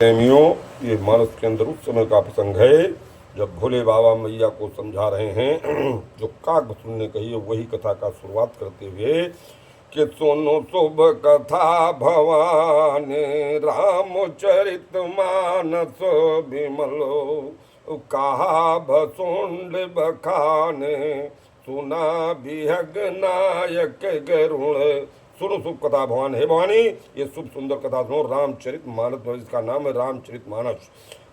प्रेमियों, ये मानस के अंदर उस समय का प्रसंग है जब भोले बाबा मैया को समझा रहे हैं। जो काकभूषण ने कही है वही कथा का शुरुआत करते हुए कि सुनो शुभ कथा भवानी रामचरित मानस विमलो कहा भसुंड बखाने सुना बिहग नायक गरुण। सुनो शुभ कथा भवान, हे भवानी ये शुभ सुंदर कथा सुनो। रामचरित मानस, इसका नाम है रामचरित मानस।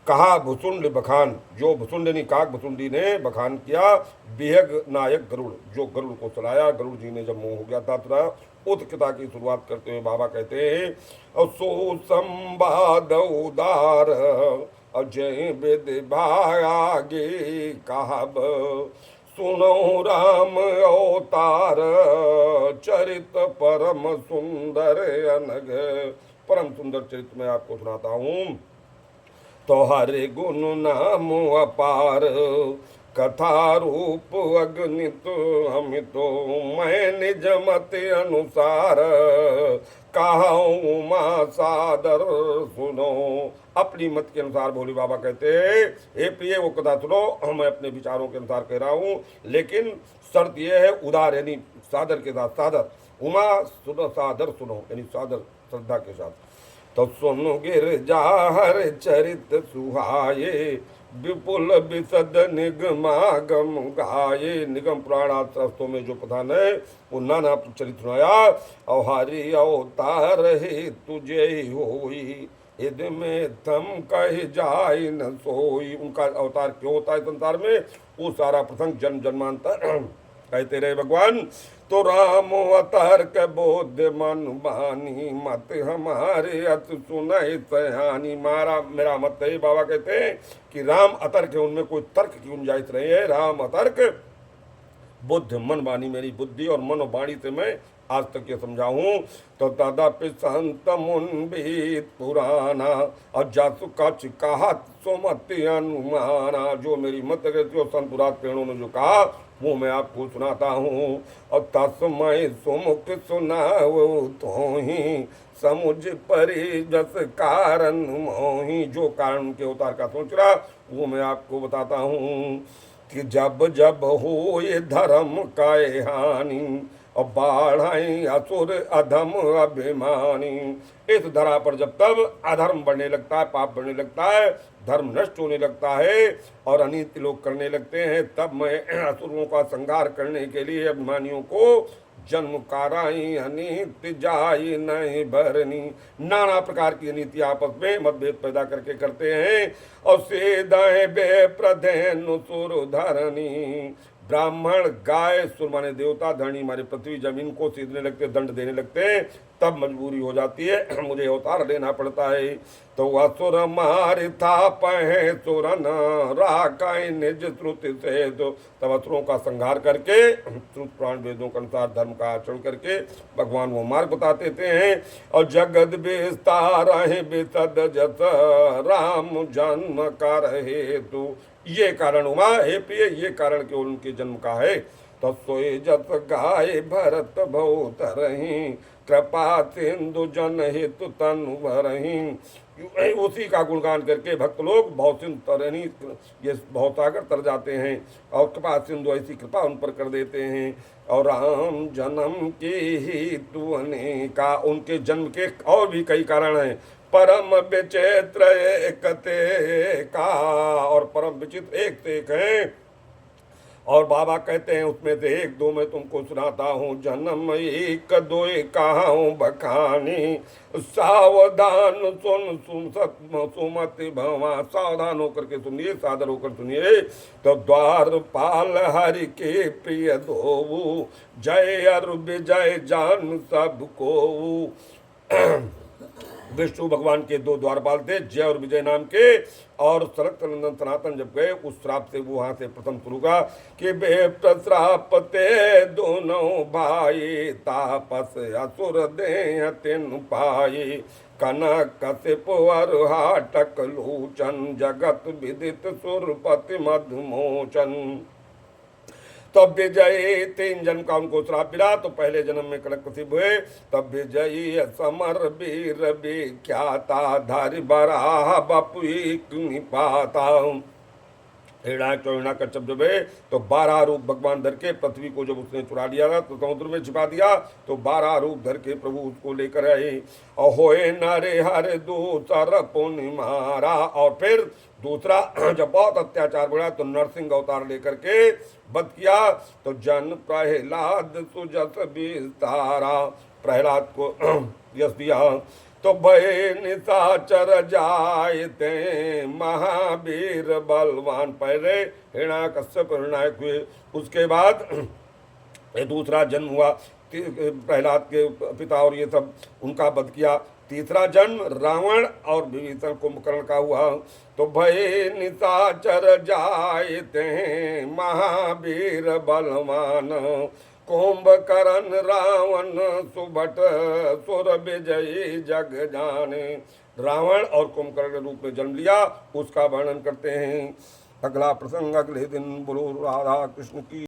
कहा भुसुंड बखान, जो भुसुंडनी काक भुसुंडी ने बखान किया। बेहग नायक गरुड़, जो गरुड़ को चलाया। गरुड़ जी ने जब मुंह हो गया था तो उत कथा की शुरुआत करते हुए बाबा कहते हैं सो संवाद उदार अजय विद भागे कहब सुनो राम अवतार चरित परम सुंदर अनग। परम सुंदर चरित्र मैं आपको सुनाता हूँ। तो हरे गुण नाम अपार कथा रूप अगणित अमितो मैं निज मत अनुसार कहूँ माँ सादर सुनो। अपनी मत के अनुसार भोले बाबा कहते हे प्रिय वो कथा सुनो, मैं अपने विचारों के अनुसार कह रहा हूँ, लेकिन शर्त यह है उदार यानी सादर के साथ। सादर उमा सुनो, सादर सुनो यानी सादर श्रद्धा के साथ। तो सुन गिरजा हर चरित सुहाये विपुल विशद निगमागम गाये। निगम पुराण शास्त्रों में जो प्रधान है वो नाना चरित सुनाया। और हरि अवतार ही तुझे होई यद में थम कह जाय न सोई। उनका अवतार क्यों होता है संसार में, वो सारा प्रसंग जन्म जन्मांतर कहते रहे भगवान। तो राम अवतार के बोध मन बानी मत हमारे अत सुनाई सहानी। मारा मेरा मत है, बाबा कहते हैं कि राम अतर्क है, उनमें कोई तर्क की गुंजाइश नहीं है। राम अतर्क बुद्ध मन वाणी, मेरी बुद्धि और मन और वाणी से मैं आज तक ये समझाऊं। तो तदपि संत मुनबीत पुराना और जासु कछ कहा सुमति अनुमाना। जो मेरी मत कहती और संत पुरात पेड़ों ने जो कहा वो मैं आपको सुनाता हूँ। और तस्मय सुमुख सुनाओ तो ही समुझ परि जस कारण मोही। जो कारण के अवतार का सोच रहा वो मैं आपको बताता हूँ कि जब जब हो ये धर्म का हानि और बाढ़ाई असुर अधम अभिमानी। इस धरा पर जब तब अधर्म बढ़ने लगता है, पाप बढ़ने लगता है, धर्म नष्ट होने लगता है और अनीति लोग करने लगते हैं, तब मैं असुरों का संहार करने के लिए अभिमानियों को जन्म काराई अनित जाई नहीं भरनी। नाना प्रकार की नीति आपस में मतभेद पैदा करके करते हैं। और से दाए बे प्रधेन सुर धरनी। ब्राह्मण गाय, सुर माने देवता, धरणी मारे पृथ्वी जमीन को सीधने लगते, दंड देने लगते हैं, तब मजबूरी हो जाती है, मुझे अवतार लेना पड़ता है। तो असुर मार था पहे सुरन राकाय निज श्रुति से। तो तब असुरों का संहार करके श्रुत पुराण वेदों के अनुसार धर्म का आचरण करके भगवान वो मार्ग बताते थे हैं। और जगत विस्तार विसद जस राम जन्म का रहे। तो ये कारण हुआ हे प्रिय, ये कारण केवल उनके जन्म का है। तो सोए जत गाय भरत बहुत रही कृपा सिंधु जन हित तनु भरही। उसी का गुणगान करके भक्त लोग बहुत सिंधु तरनी ये बहुत सागर तर जाते हैं और कृपा सिंधु ऐसी कृपा उन पर कर देते हैं। और राम जन्म के ही तू अनेका, उनके जन्म के और भी कई कारण हैं। परम विचित्र एकते का, और परम विचित्र एक से एक है। और बाबा कहते हैं उसमें से एक दो मैं तुमको सुनाता हूँ। जन्म एक दो कहाऊँ बखानी सावधान सुन सुमति भवा। सावधान होकर के सुनिए, सादर होकर सुनिए। तो द्वारपाल हरि के प्रिय धोऊ जय अर विजय जान सबको। विष्णु भगवान के दो द्वारपाल थे, जय और विजय नाम के। और सनत नंदन सनातन जब गए उस श्राप से वो वहां से प्रथम शुरू का कि बेप्रश्राप ते दोनों भाई तापस असुर दे तिन पाई कनक कसिप हाटक लोचन जगत विदित सुरपति मधुमोचन। तब विजयी 3 जन्म का उनको श्राप मिला, तो पहले जन्म में कनकप्रतिभ हुए। तब विजयी समर वीर विख्याता धारी बराह बापुई पाता। हिरण्याकश्यप जब है तो 12 रूप भगवान धर के पृथ्वी को जब उसने चुरा लिया था तो समुद्र में छिपा दिया, तो 12 रूप धर के प्रभु उसको लेकर आए। होए नारे हरे दूसर पुण्य मारा। और फिर दूसरा जब बहुत अत्याचार बढ़ा तो नरसिंह अवतार लेकर के वध किया। तो जन प्रहलाद सुजस विस्तारा, प्रहलाद को यश दिया। तो भय निशाचर जायते महावीर बलवान। पहले हिरण्याकश्यप निर्णायक हुए, उसके बाद ये दूसरा जन्म हुआ प्रहलाद के पिता और ये सब उनका वध किया। तीसरा जन्म रावण और विभीषण कुंभकर्ण का हुआ। तो भय निशाचर जायते महावीर बलवान, कुंभकर्ण रावण सुभट सुर विजयी जग जाने। रावण और कुंभकर्ण के रूप में जन्म लिया, उसका वर्णन करते हैं। अगला प्रसंग अगले दिन। बोलो राधा कृष्ण की।